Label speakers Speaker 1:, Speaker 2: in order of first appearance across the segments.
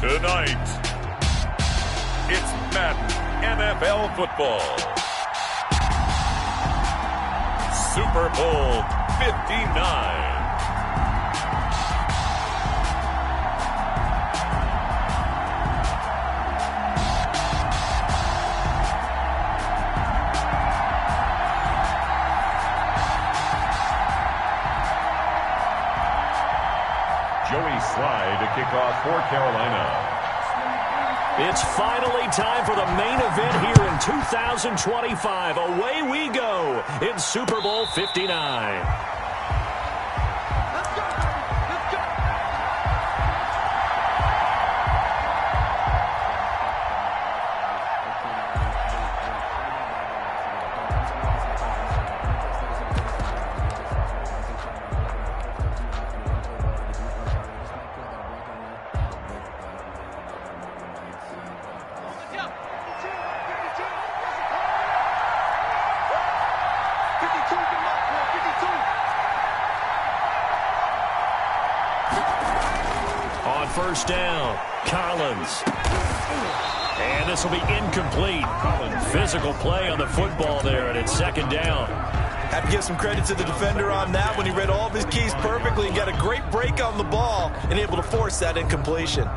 Speaker 1: Tonight, it's Madden NFL football. Super Bowl 59. Slide to kick off for Carolina.
Speaker 2: It's finally time for the main event here in 2025. Away we go in Super Bowl 59. First down, Collins. And this will be incomplete. Physical play on the football there, and it's second down.
Speaker 3: Have to give some credit to the defender on that when he read all of his keys perfectly and got a great break on the ball and able to force that incompletion.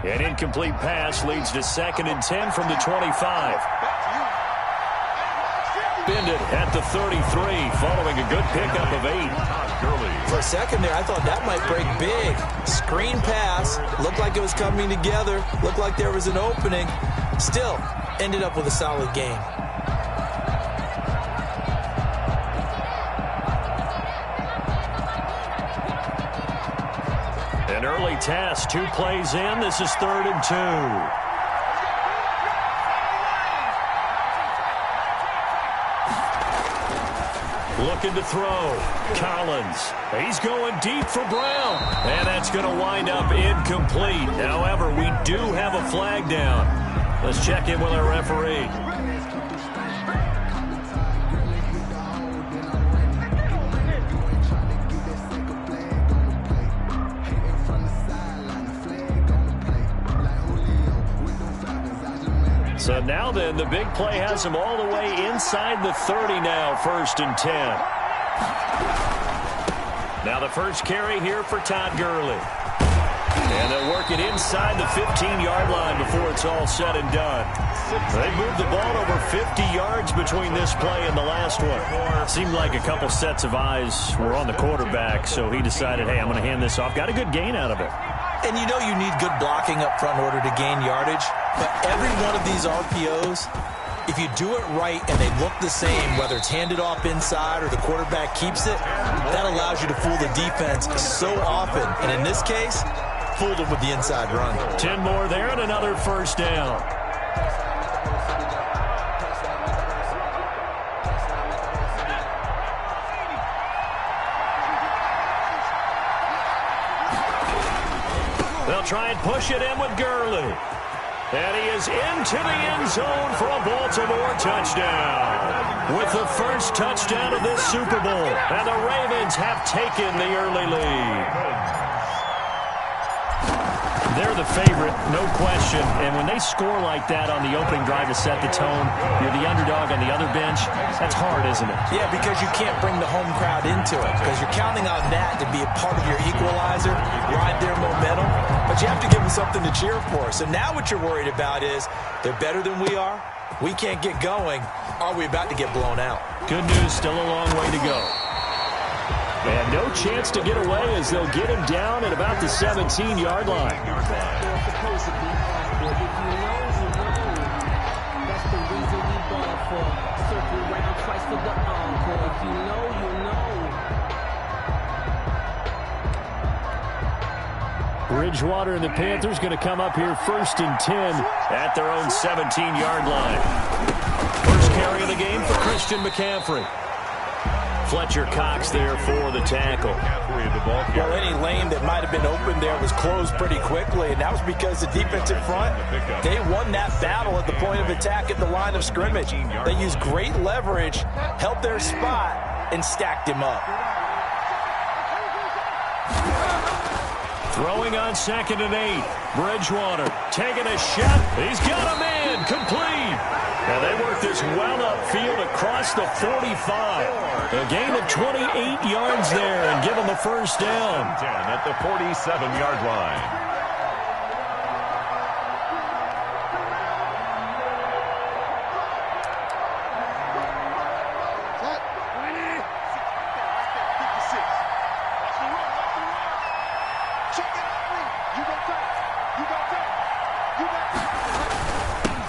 Speaker 2: An incomplete pass leads to 2nd and 10 from the 25. Bended at the 33, following a good pickup of 8.
Speaker 3: For a second there, I thought that might break big. Screen pass, looked like it was coming together, looked like there was an opening. Still, ended up with a solid game.
Speaker 2: An early test, 2 plays in. This is 3rd and 2. Looking to throw. Collins. He's going deep for Brown. And that's going to wind up incomplete. However, we do have a flag down. Let's check in with our referee. So now then, the big play has him all the way inside the 30 now, 1st and 10. Now the first carry here for Todd Gurley. And they'll work it inside the 15-yard line before it's all said and done. They moved the ball over 50 yards between this play and the last one. Seemed like a couple sets of eyes were on the quarterback, so he decided, hey, I'm going to hand this off. Got a good gain out of it.
Speaker 3: And you know you need good blocking up front in order to gain yardage. But every one of these RPOs, if you do it right and they look the same, whether it's handed off inside or the quarterback keeps it, that allows you to fool the defense so often. And in this case, fooled them with the inside run.
Speaker 2: 10 more there and another first down. They'll try and push it in with Gurley. And he is into the end zone for a Baltimore touchdown. With the first touchdown of this Super Bowl. And the Ravens have taken the early lead. They're the favorite, no question. And when they score like that on the opening drive to set the tone, you're the underdog on the other bench. That's hard, isn't it?
Speaker 3: Yeah, because you can't bring the home crowd into it. Because you're counting on that to be a part of your equalizer, ride their momentum. But you have to give them something to cheer for. So now what you're worried about is they're better than we are. We can't get going. Are we about to get blown out?
Speaker 2: Good news, still a long way to go. And no chance to get away as they'll get him down at about the 17-yard line. Bridgewater and the Panthers going to come up here 1st and 10 at their own 17-yard line. First carry of the game for Christian McCaffrey. Fletcher Cox there for the tackle.
Speaker 3: Well, any lane that might have been open there was closed pretty quickly, and that was because the defensive front, they won that battle at the point of attack at the line of scrimmage. They used great leverage, held their spot, and stacked him up.
Speaker 2: Throwing on 2nd and 8. Bridgewater taking a shot. He's got a man complete. And they work this well upfield across the 45. A gain of 28 yards there and give them a first down.
Speaker 1: 10 at the 47-yard line.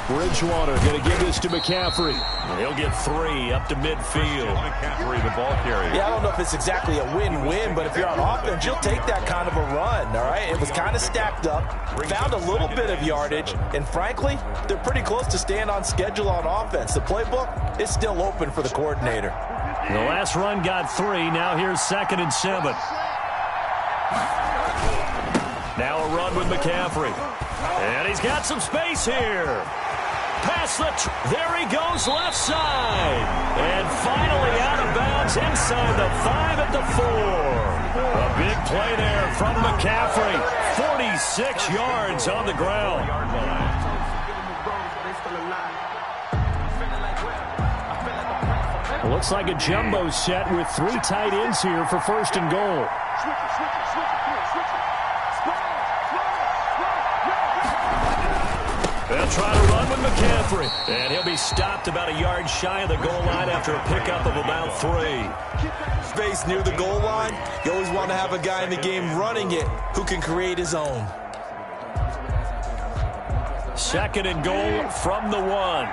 Speaker 2: Bridgewater going to give this to McCaffrey. He'll get 3 up to midfield.
Speaker 1: McCaffrey, the ball carrier.
Speaker 3: Yeah, I don't know if it's exactly a win-win, but if you're on offense, you'll take that kind of a run, all right? It was kind of stacked up, found a little bit of yardage, and frankly, they're pretty close to staying on schedule on offense. The playbook is still open for the coordinator.
Speaker 2: The last run got 3. Now here's 2nd and 7. Now a run with McCaffrey. And he's got some space here. Past there he goes left side. And finally out of bounds inside the 5 at the 4. A big play there from McCaffrey. 46 yards on the ground. Looks like a jumbo set with 3 tight ends here for 1st and goal. They'll try to run with McCaffrey. And he'll be stopped about a yard shy of the goal line after a pickup of about 3.
Speaker 3: Space near the goal line, you always want to have a guy in the game running it who can create his own.
Speaker 2: 2nd and goal from the 1.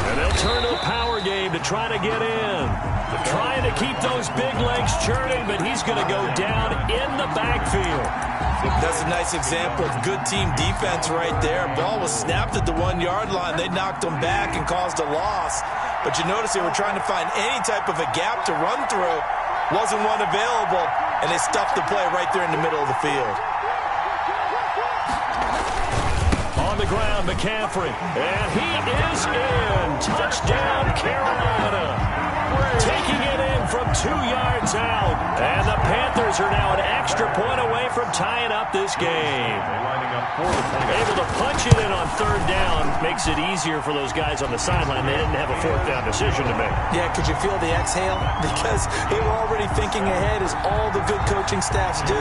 Speaker 2: And they'll turn to the power game to try to get in. Trying to keep those big legs churning, but he's going to go down in the backfield.
Speaker 3: That's a nice example of good team defense right there. Ball was snapped at the 1-yard line. They knocked him back and caused a loss. But you notice they were trying to find any type of a gap to run through. Wasn't one available, and they stuffed the play right there in the middle of the field.
Speaker 2: On the ground, McCaffrey. And he is in. Touchdown, Carolina. Taking it in from 2 yards out. And the Panthers are now an extra point away from tying up this game. Able to punch it in on 3rd down. Makes it easier for those guys on the sideline. They didn't have a 4th down decision to make.
Speaker 3: Yeah, could you feel the exhale? Because they were already thinking ahead, as all the good coaching staffs do.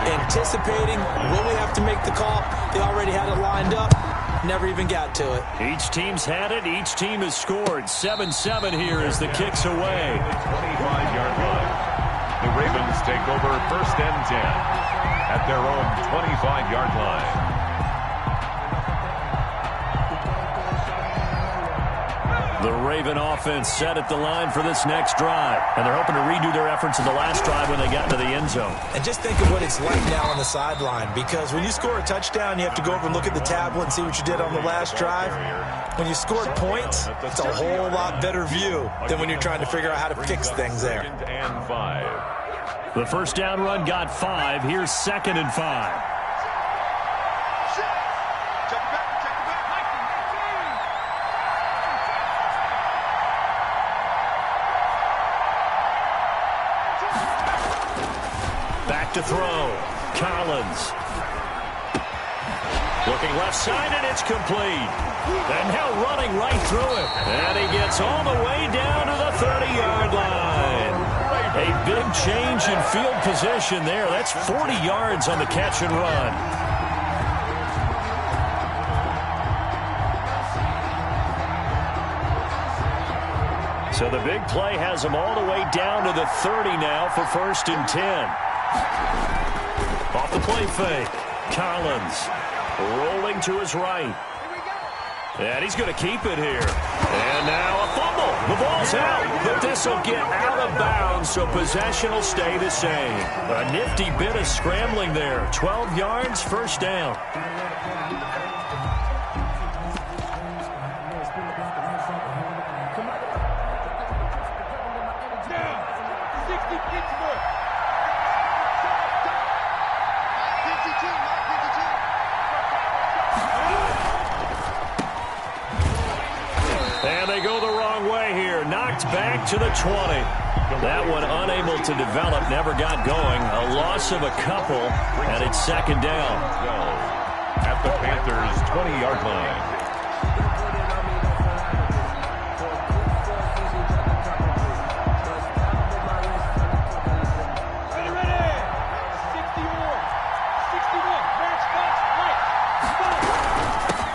Speaker 3: Anticipating, will we have to make the call? They already had it lined up. Never even got to it.
Speaker 2: Each team's had it. Each team has scored. 7-7 here as the kick's away.
Speaker 1: 25-yard line. The Ravens take over 1st and 10 at their own 25-yard line.
Speaker 2: The Raven offense set at the line for this next drive. And they're hoping to redo their efforts in the last drive when they got into the end zone.
Speaker 3: And just think of what it's like now on the sideline. Because when you score a touchdown, you have to go over and look at the tablet and see what you did on the last drive. When you scored points, it's a whole lot better view than when you're trying to figure out how to fix things there.
Speaker 1: And 5.
Speaker 2: The first down run got 5. Here's 2nd and 5. To throw. Collins. Looking left side, and it's complete. And now running right through it. And he gets all the way down to the 30-yard line. A big change in field position there. That's 40 yards on the catch and run. So the big play has him all the way down to the 30 now for 1st and 10. Off the play fake. Collins rolling to his right. And he's going to keep it here. And now a fumble. The ball's out, but this will get out of bounds, so possession will stay the same. A nifty bit of scrambling there. 12 yards, 1st down. And they go the wrong way here. Knocked back to the 20. That one unable to develop, never got going. A loss of a couple, and it's second down.
Speaker 1: At the Panthers' 20-yard line.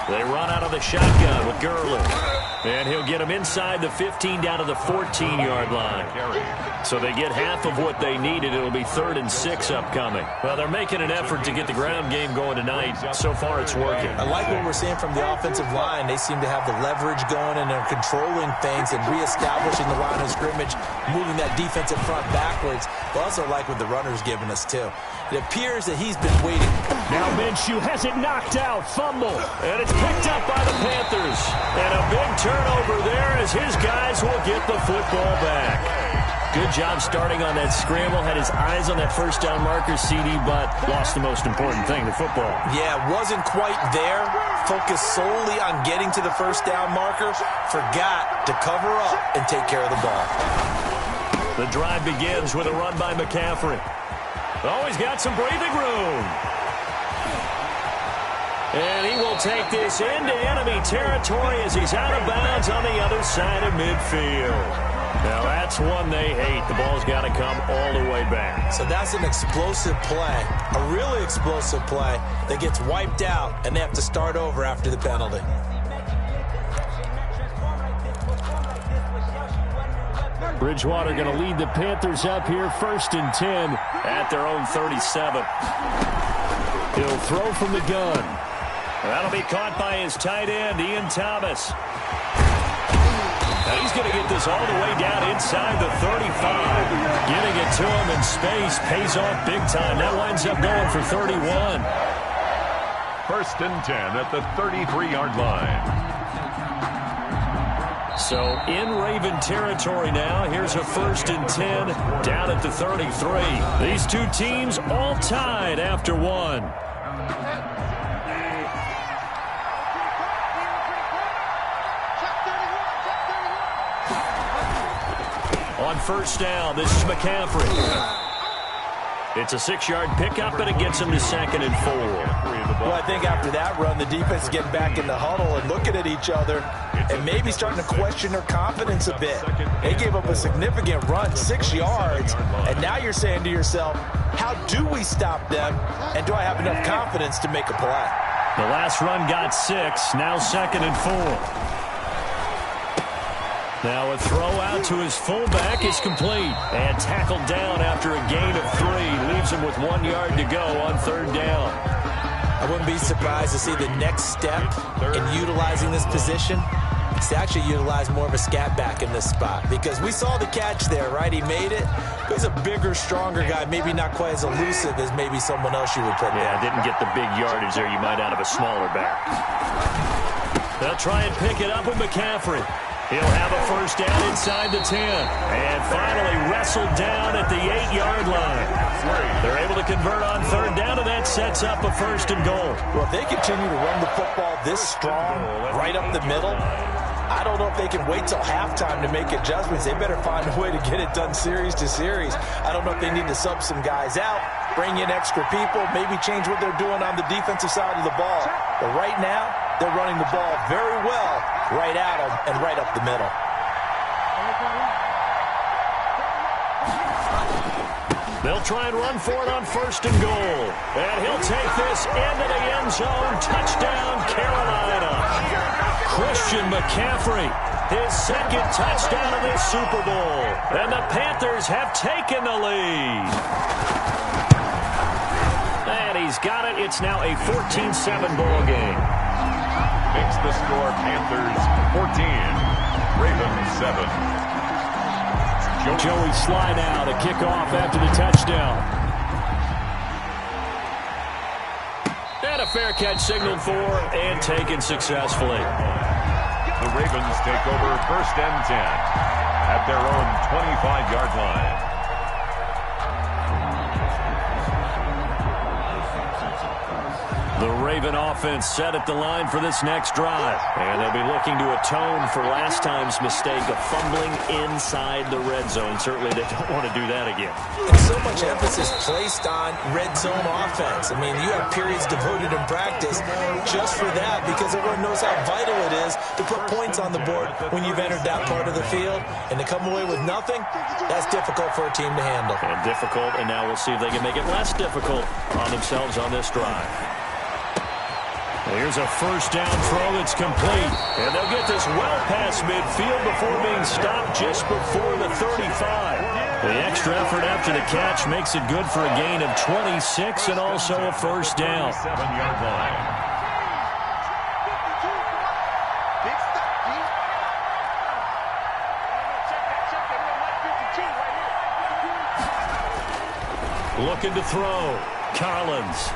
Speaker 2: They run out of the shotgun with Gurley. And he'll get him inside the 15 down to the 14-yard line. So they get half of what they needed. It'll be 3rd and 6 upcoming. Well, they're making an effort to get the ground game going tonight. So far, it's working.
Speaker 3: I like what we're seeing from the offensive line. They seem to have the leverage going, and they're controlling things and reestablishing the line of scrimmage, moving that defensive front backwards. I also like what the runner's giving us, too. It appears that he's been waiting.
Speaker 2: Now Minshew has it knocked out. Fumble. And it's picked up by the Panthers. And a big turnover there as his guys will get the football back. Good job starting on that scramble. Had his eyes on that first down marker, CD, but lost the most important thing, the football.
Speaker 3: Yeah, wasn't quite there. Focused solely on getting to the first down marker. Forgot to cover up and take care of the ball.
Speaker 2: The drive begins with a run by McCaffrey. Oh, he's got some breathing room. And he will take this into enemy territory as he's out of bounds on the other side of midfield. Now, that's one they hate. The ball's got to come all the way back.
Speaker 3: So that's an explosive play, a really explosive play that gets wiped out, and they have to start over after the penalty.
Speaker 2: Bridgewater going to lead the Panthers up here, 1st and 10 at their own 37. He'll throw from the gun. That'll be caught by his tight end, Ian Thomas. Now he's going to get this all the way down inside the 35. Getting it to him in space pays off big time. That winds up going for 31.
Speaker 1: 1st and 10 at the 33-yard line.
Speaker 2: So in Raven territory now. Here's a 1st and 10 down at the 33. These two teams all tied after one. On 1st down, this is McCaffrey. It's a 6-yard pickup, and it gets him to 2nd and 4.
Speaker 3: Well, I think after that run, the defense is getting back in the huddle and looking at each other and maybe starting to question their confidence a bit. They gave up a significant run, 6 yards, and now you're saying to yourself, how do we stop them, and do I have enough confidence to make a play?
Speaker 2: The last run got 6, now 2nd and 4. Now a throw out to his fullback is complete. And tackled down after a gain of 3. Leaves him with 1 yard to go on 3rd down.
Speaker 3: I wouldn't be surprised to see the next step in utilizing this position is to actually utilize more of a scat back in this spot. Because we saw the catch there, right? He made it. He's a bigger, stronger guy, maybe not quite as elusive as maybe someone else you would put there.
Speaker 2: Yeah, didn't get the big yardage there you might out of a smaller back. They'll try and pick it up with McCaffrey. He'll have a 1st down inside the 10. And finally wrestled down at the 8-yard line. They're able to convert on 3rd down, and that sets up a 1st and goal.
Speaker 3: Well, if they continue to run the football this strong, right up the middle, I don't know if they can wait till halftime to make adjustments. They better find a way to get it done series to series. I don't know if they need to sub some guys out, bring in extra people, maybe change what they're doing on the defensive side of the ball. But right now, they're running the ball very well right at them and right up the middle.
Speaker 2: They'll try and run for it on 1st and goal. And he'll take this into the end zone. Touchdown, Carolina. Christian McCaffrey, his 2nd touchdown of this Super Bowl. And the Panthers have taken the lead. And he's got it. It's now a 14-7 ball game.
Speaker 1: Makes the score Panthers 14, Ravens 7.
Speaker 2: Joey Sly now to kick off after the touchdown. And a fair catch signaled for and taken successfully.
Speaker 1: The Ravens take over 1st and 10 at their own 25-yard line.
Speaker 2: Raven offense set at the line for this next drive. And they'll be looking to atone for last time's mistake of fumbling inside the red zone. Certainly they don't want to do that again.
Speaker 3: And so much emphasis placed on red zone offense. I mean, you have periods devoted in practice just for that because everyone knows how vital it is to put points on the board when you've entered that part of the field. And to come away with nothing, that's difficult for a team to handle.
Speaker 2: And difficult, and now we'll see if they can make it less difficult on themselves on this drive. Here's a first down throw that's complete. And they'll get this well past midfield before being stopped just before the 35. The extra effort after the catch makes it good for a gain of 26 and also a first down.
Speaker 1: 7-yard line.
Speaker 2: Looking to throw. Collins.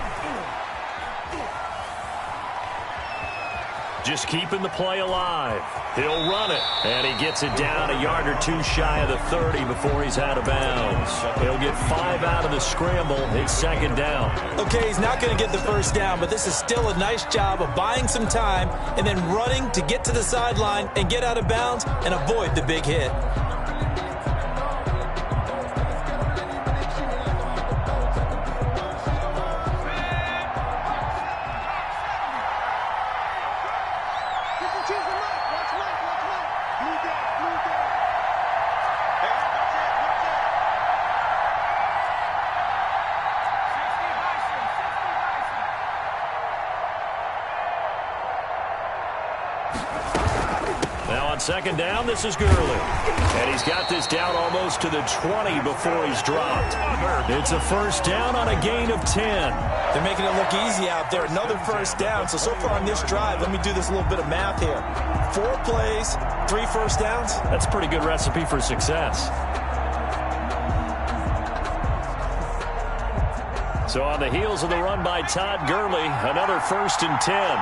Speaker 2: Just keeping the play alive. He'll run it. And he gets it down a yard or two shy of the 30 before he's out of bounds. He'll get 5 out of the scramble. It's second down.
Speaker 3: Okay, he's not going to get the first down, but this is still a nice job of buying some time and then running to get to the sideline and get out of bounds and avoid the big hit.
Speaker 2: Second down, this is Gurley. And he's got this down almost to the 20 before he's dropped. It's a first down on a gain of 10.
Speaker 3: They're making it look easy out there. Another first down. So far on this drive, let me do this little bit of math here. 4 plays, 3 first downs.
Speaker 2: That's a pretty good recipe for success. So on the heels of the run by Todd Gurley, another 1st and 10.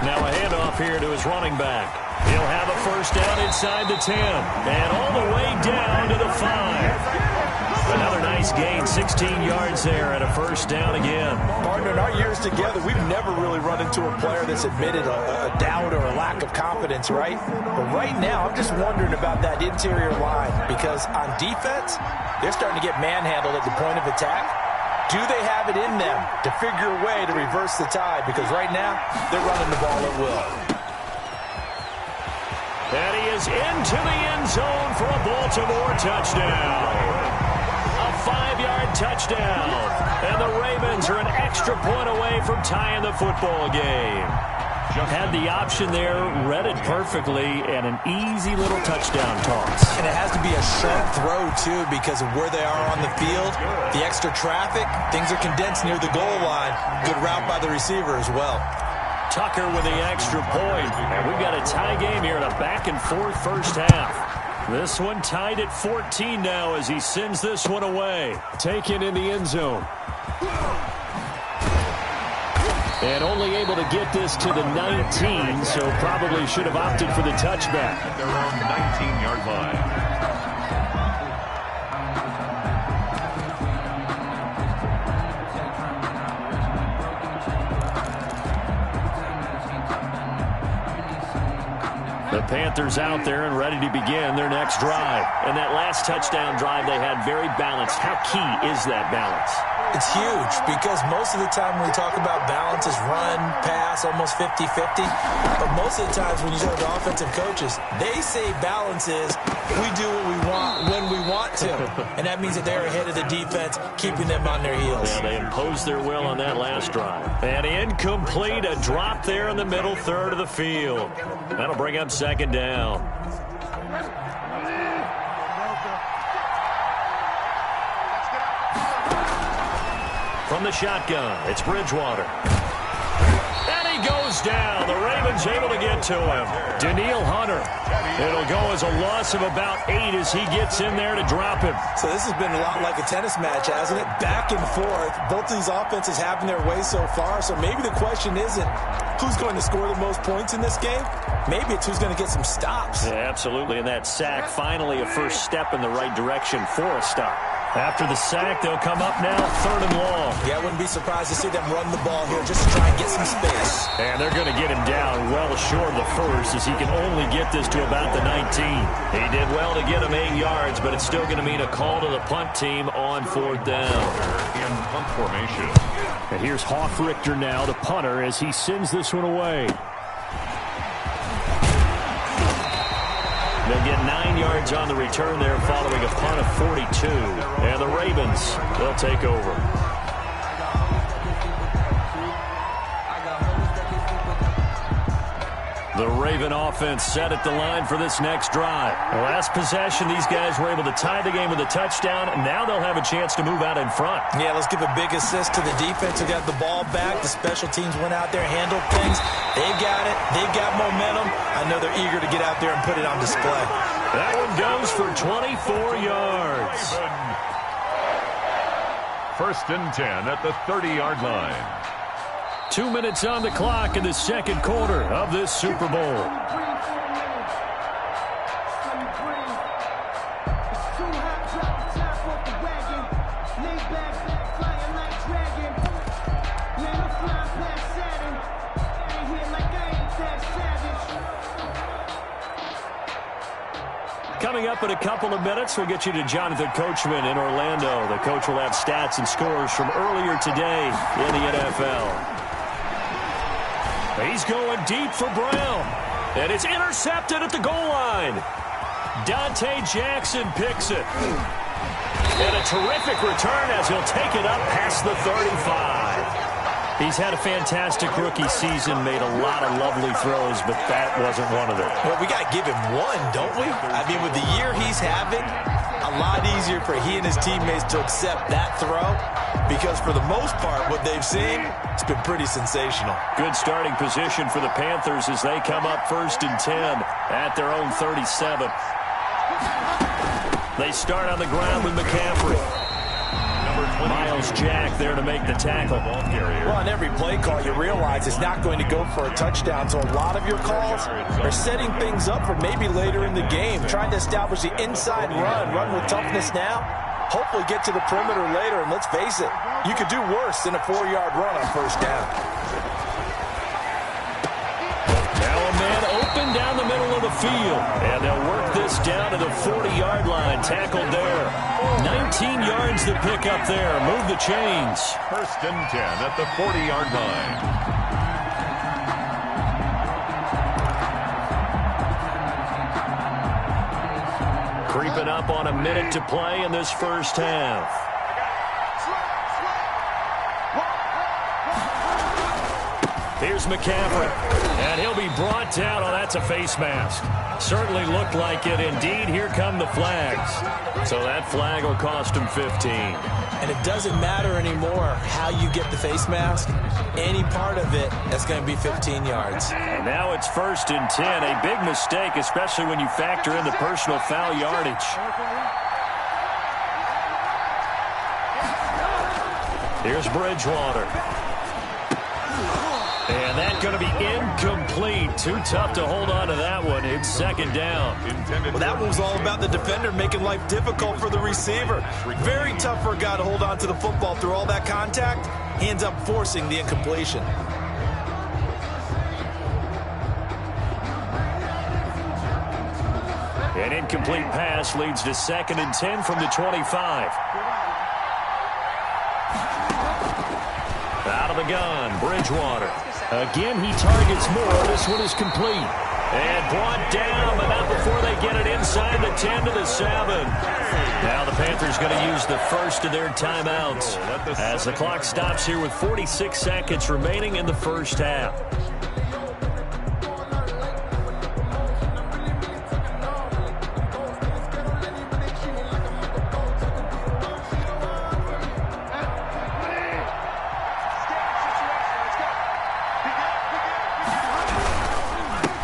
Speaker 2: Now a handoff here to his running back. He'll have a first down inside the 10. And all the way down to the 5. Another nice gain, 16 yards there and a first down again.
Speaker 3: Partner, in our years together, we've never really run into a player that's admitted a doubt or a lack of confidence, right? But right now, I'm just wondering about that interior line because on defense, they're starting to get manhandled at the point of attack. Do they have it in them to figure a way to reverse the tide? Because right now, they're running the ball at will.
Speaker 2: And he is into the end zone for a Baltimore touchdown. A 5-yard touchdown. And the Ravens are an extra point away from tying the football game. Had the option there, read it perfectly, and an easy little touchdown toss.
Speaker 3: And it has to be a sharp throw, too, because of where they are on the field. The extra traffic, things are condensed near the goal line. Good route by the receiver as well.
Speaker 2: Tucker with the extra point. And we've got a tie game here in a back-and-forth first half. This one tied at 14 now as he sends this one away. Taken in the end zone. And only able to get this to the 19, so probably should have opted for the touchback.
Speaker 1: At their own 19-yard line.
Speaker 2: The Panthers out there and ready to begin their next drive. And that last touchdown drive they had very balanced. How key is that balance?
Speaker 3: It's huge because most of the time when we talk about balance is run, pass, almost 50-50. But most of the times when you talk to offensive coaches, they say balance is we do what we want when we want to. And that means that they're ahead of the defense, keeping them on their heels.
Speaker 2: Yeah, they imposed their will on that last drive. And incomplete, a drop there in the middle third of the field. That'll bring up second down. From the shotgun, it's Bridgewater. And he goes down. The Ravens able to get to him. Danielle Hunter. It'll go as a loss of about 8 as he gets in there to drop him.
Speaker 3: So this has been a lot like a tennis match, hasn't it? Back and forth. Both of these offenses having their way so far. So maybe the question isn't who's going to score the most points in this game. Maybe it's who's going to get some stops.
Speaker 2: Yeah, absolutely. And that sack, finally a first step in the right direction for a stop. After the sack, they'll come up now 3rd and long.
Speaker 3: Yeah, I wouldn't be surprised to see them run the ball here just to try and get some space.
Speaker 2: And they're going to get him down well short of the first, as he can only get this to about the 19. He did well to get him 8 yards, but it's still going to mean a call to the punt team on 4th down.
Speaker 1: In punt formation.
Speaker 2: And here's Hoff-Richter now, the punter, as he sends this one away. They'll get 9 yards on the return there following a punt of 42. And the Ravens, they'll take over. The Raven offense set at the line for this next drive. Last possession, these guys were able to tie the game with a touchdown, and now they'll have a chance to move out in front.
Speaker 3: Yeah, let's give a big assist to the defense who got the ball back. The special teams went out there, handled things. They've got it. They've got momentum. I know they're eager to get out there and put it on display.
Speaker 2: That one goes for 24 yards.
Speaker 1: 1st and 10 at the 30-yard line.
Speaker 2: 2 minutes on the clock in the 2nd quarter of this Super Bowl. Coming up in a couple of minutes, we'll get you to Jonathan Coachman in Orlando. The coach will have stats and scores from earlier today in the NFL. He's going deep for Brown. And it's intercepted at the goal line. Dante Jackson picks it. And a terrific return as he'll take it up past the 35. He's had a fantastic rookie season, made a lot of lovely throws, but that wasn't one of them.
Speaker 3: Well, we got to give him one, don't we? I mean, with the year he's having, a lot easier for he and his teammates to accept that throw, because for the most part, what they've seen, it's been pretty sensational.
Speaker 2: Good starting position for the Panthers as they come up 1st and 10 at their own 37. They start on the ground with McCaffrey. Miles Jack there to make the tackle.
Speaker 3: Well, on every play call, you realize it's not going to go for a touchdown, so a lot of your calls are setting things up for maybe later in the game, trying to establish the inside run with toughness now, hopefully get to the perimeter later, and let's face it, you could do worse than a 4-yard run on 1st down.
Speaker 2: Now a man open down the middle of the field, and they'll work this down to the 40-yard line, tackled there. 19 yards to pick up there. Move the chains.
Speaker 1: 1st and 10 at the 40-yard line.
Speaker 2: Creeping up on a minute to play in this 1st half. Here's McCaffrey, and he'll be brought down. Oh, that's a face mask. Certainly looked like it. Indeed, here come the flags. So that flag will cost him 15.
Speaker 3: And it doesn't matter anymore how you get the face mask. Any part of it, that's going to be 15 yards.
Speaker 2: And now it's 1st and 10. A big mistake, especially when you factor in the personal foul yardage. Here's Bridgewater. And that's going to be incomplete. Too tough to hold on to that one. It's 2nd down.
Speaker 3: Well, that one was all about the defender making life difficult for the receiver. Very tough for a guy to hold on to the football through all that contact. He ends up forcing the incompletion.
Speaker 2: An incomplete pass leads to 2nd and 10 from the 25. Out of the gun, Bridgewater. Again, he targets more. This one is complete. And brought down, but not before they get it inside the 10 to the 7. Now the Panthers going to use the first of their timeouts as the clock stops here with 46 seconds remaining in the 1st half.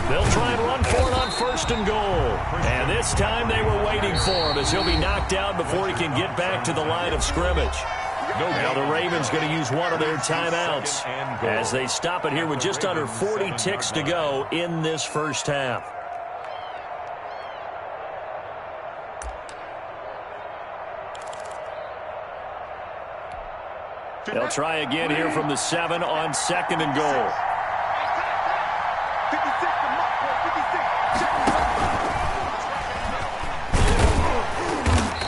Speaker 2: They'll try and run for it on 1st and goal. And this time they were waiting for him as he'll be knocked out before he can get back to the line of scrimmage. Now the Ravens going to use one of their timeouts as they stop it here with just under 40 ticks to go in this 1st half. They'll try again here from the 7 on 2nd and goal.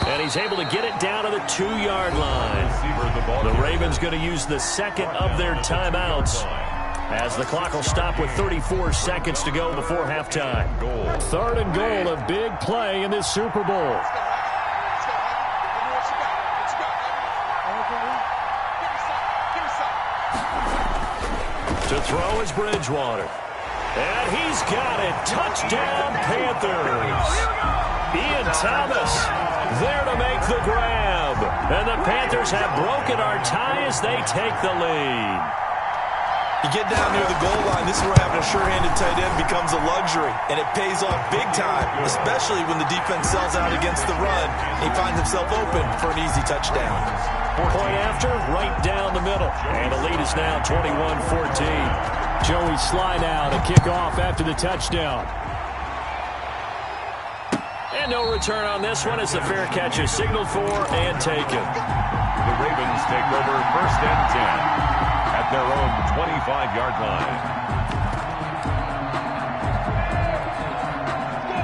Speaker 2: And he's able to get it down to the 2-yard line. The Ravens going to use the second of their timeouts, as the clock will stop with 34 seconds to go before halftime. 3rd and goal, a big play in this Super Bowl. To throw is Bridgewater. And he's got it. Touchdown, Panthers. Ian Thomas there to make the grab. And the Panthers have broken our tie as they take the lead.
Speaker 3: You get down near the goal line, this is where having a sure-handed tight end becomes a luxury, and it pays off big time, especially when the defense sells out against the run and he finds himself open for an easy touchdown.
Speaker 2: Point after, right down the middle, and the lead is now 21-14. Joey Sly now to kick off after the touchdown. And no return on this one as the fair catch is signaled for and taken.
Speaker 1: The Ravens take over 1st and 10. At their own 25-yard line.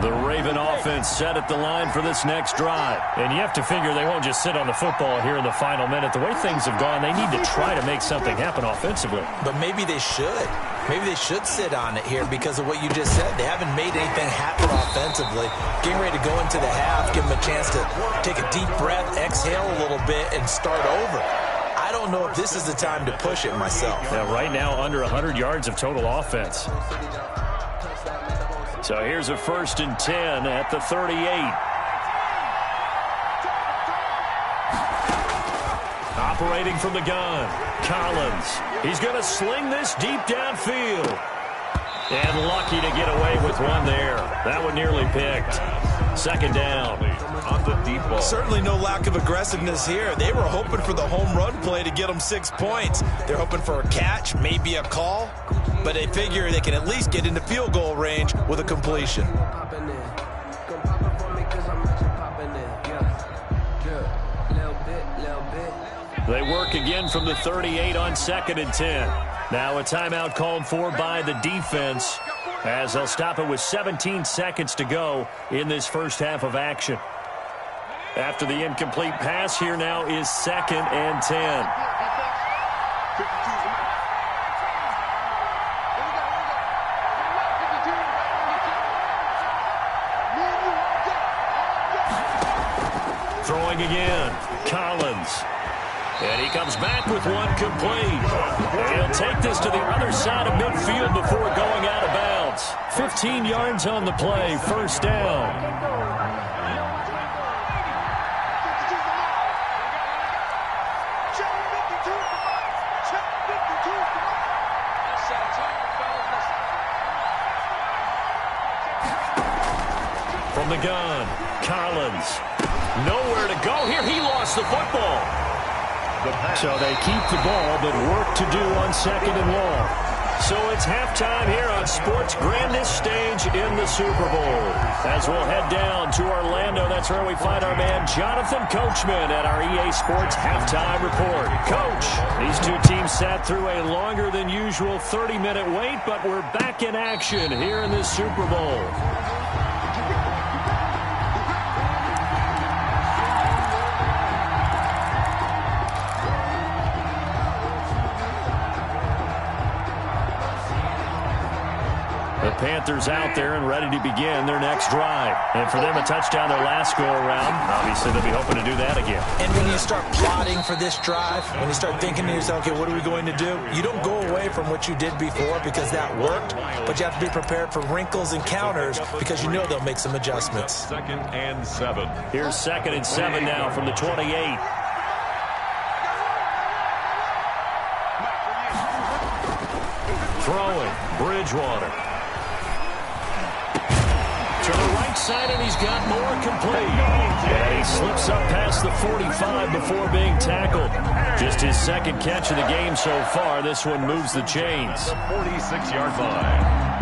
Speaker 2: The Raven offense set at the line for this next drive. And you have to figure they won't just sit on the football here in the final minute. The way things have gone, they need to try to make something happen offensively.
Speaker 3: But maybe they should. Maybe they should sit on it here because of what you just said. They haven't made anything happen offensively. Getting ready to go into the half, give them a chance to take a deep breath, exhale a little bit, and start over. I don't know if this is the time to push it myself.
Speaker 2: Yeah, right now under 100 yards of total offense. So here's a 1st and 10 at the 38. Operating from the gun, Collins. He's going to sling this deep downfield. And lucky to get away with one there. That one nearly picked. 2nd down.
Speaker 1: On the deep ball.
Speaker 3: Certainly no lack of aggressiveness here. They were hoping for the home run play to get them 6 points. They're hoping for a catch, maybe a call, but they figure they can at least get into field goal range with a completion.
Speaker 2: They work again from the 38 on 2nd and 10. Now a timeout called for by the defense, as they'll stop it with 17 seconds to go in this first half of action. After the incomplete pass, here now is 2nd and 10. Throwing again, Collins. And he comes back with one complete. And he'll take this to the other side of midfield before going out of bounds. 15 yards on the play, 1st down. From the gun, Collins. Nowhere to go here. He lost the football. So they keep the ball, but work to do on 2nd and long. So it's halftime here on sports' grandest stage in the Super Bowl. As we'll head down to Orlando, that's where we find our man Jonathan Coachman at our EA Sports Halftime Report. Coach, these two teams sat through a longer than usual 30-minute wait, but we're back in action here in this Super Bowl. The Panthers out there and ready to begin their next drive. And for them, a touchdown their last go-around. Obviously, they'll be hoping to do that again.
Speaker 3: And when you start plotting for this drive, when you start thinking to yourself, okay, what are we going to do? You don't go away from what you did before because that worked, but you have to be prepared for wrinkles and counters because you know they'll make some adjustments.
Speaker 1: 2nd and 7.
Speaker 2: Here's 2nd and 7 now from the 28. Throwing, Bridgewater. To the right side, and he's got more complete. And he slips up past the 45 before being tackled. Just his 2nd catch of the game so far. This one moves the chains.
Speaker 1: The 46-yard line.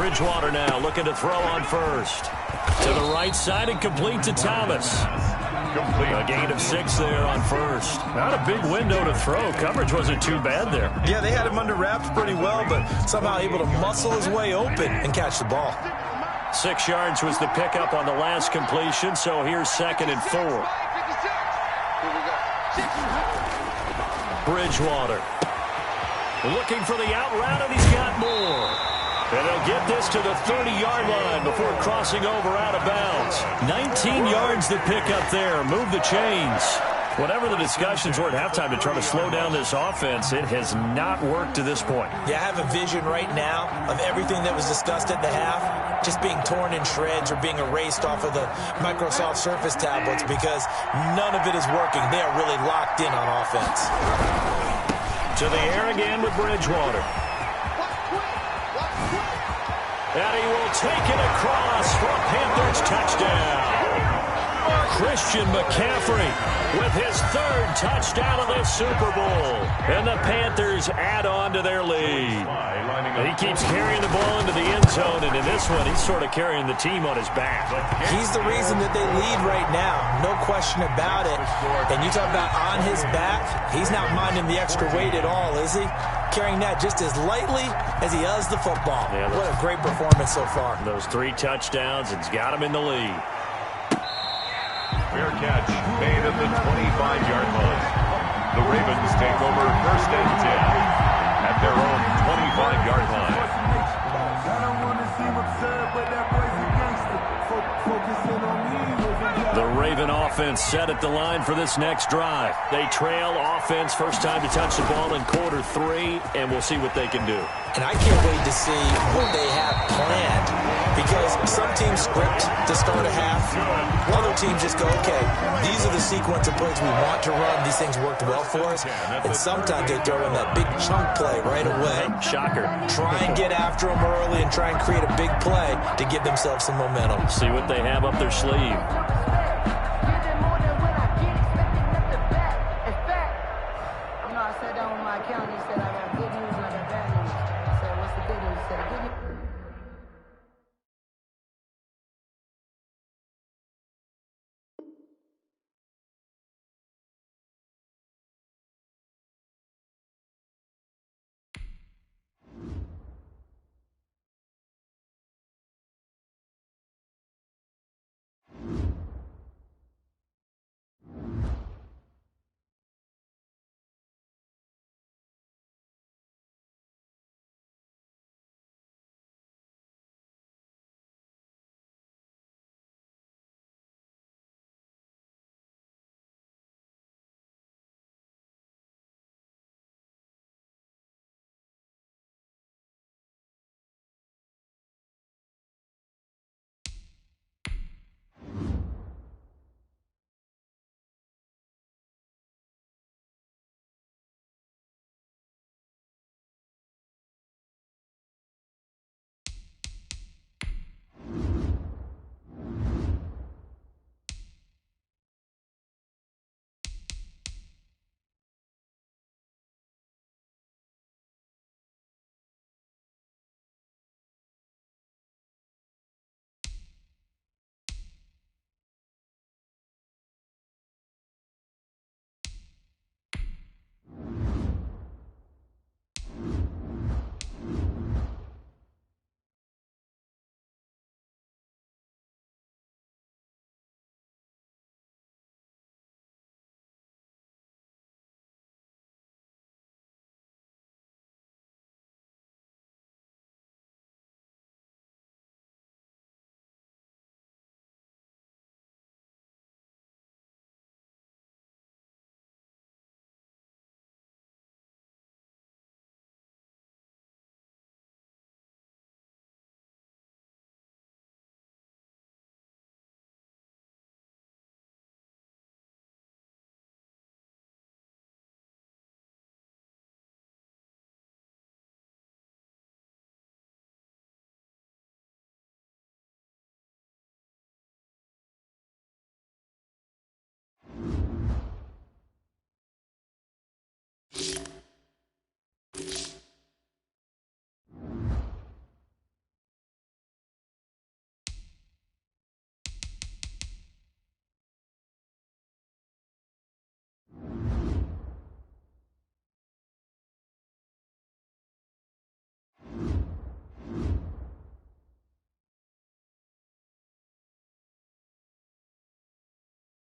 Speaker 2: Bridgewater now looking to throw on first. To the right side and complete to Thomas. A gain of 6 there on first. Not a big window to throw. Coverage wasn't too bad there.
Speaker 3: Yeah, they had him under wraps pretty well, but somehow able to muscle his way open and catch the ball.
Speaker 2: 6 yards was the pickup on the last completion, so here's 2nd and 4. Bridgewater looking for the out route, and he's got more. And they'll get this to the 30-yard line before crossing over out of bounds. 19 yards to pick up there. Move the chains. Whatever the discussions were at halftime to try to slow down this offense, it has not worked to this point.
Speaker 3: Yeah, I have a vision right now of everything that was discussed at the half just being torn in shreds or being erased off of the Microsoft Surface tablets because none of it is working. They are really locked in on offense.
Speaker 2: To the air again with Bridgewater. And he will take it across for a Panthers touchdown. Christian McCaffrey with his 3rd touchdown of the Super Bowl. And the Panthers add on to their lead. He keeps carrying the ball into the end zone, and in this one, he's sort of carrying the team on his back.
Speaker 3: He's the reason that they lead right now. No question about it. And you talk about on his back, he's not minding the extra weight at all, is he? Carrying that just as lightly as he does the football. Yeah, what a great performance so far.
Speaker 2: Those 3 touchdowns, it's got him in the lead.
Speaker 1: Fair catch made at the 25-yard line. The Ravens take over 1st and 10 at their own 25-yard line.
Speaker 2: The Raven offense set at the line for this next drive. They trail offense, first time to touch the ball in quarter 3, and we'll see what they can do.
Speaker 3: And I can't wait to see what they have planned because some teams script to start a half. Other teams just go, okay, these are the sequence of plays we want to run. These things worked well for us. And sometimes they throw in that big chunk play right away.
Speaker 2: Shocker.
Speaker 3: Try and get after them early and try and create a big play to give themselves some momentum.
Speaker 2: See what they have up their sleeve.